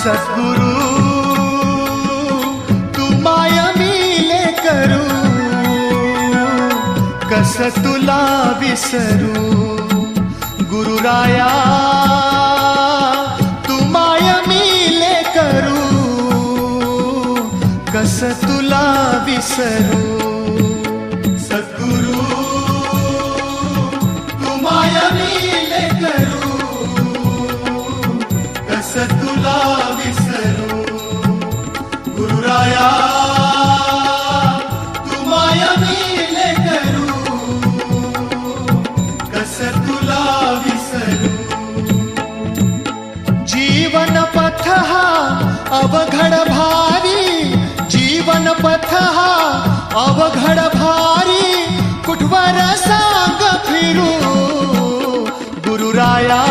सद्गुरु तू माय मिले करू, कस तुला विसरू. गुरुराया तू माय मिले करू, कस तुला विसरू. सद्गुरु तू माय मिले करू, कस तुला विसरू. गुरुराया तू माय मिले करू, कस तुला विसरू. जीवन पथ हा अवघड भारी, जीवन पथ हा अवघड भारी, कुठवर सांग फिरू. गुरुराया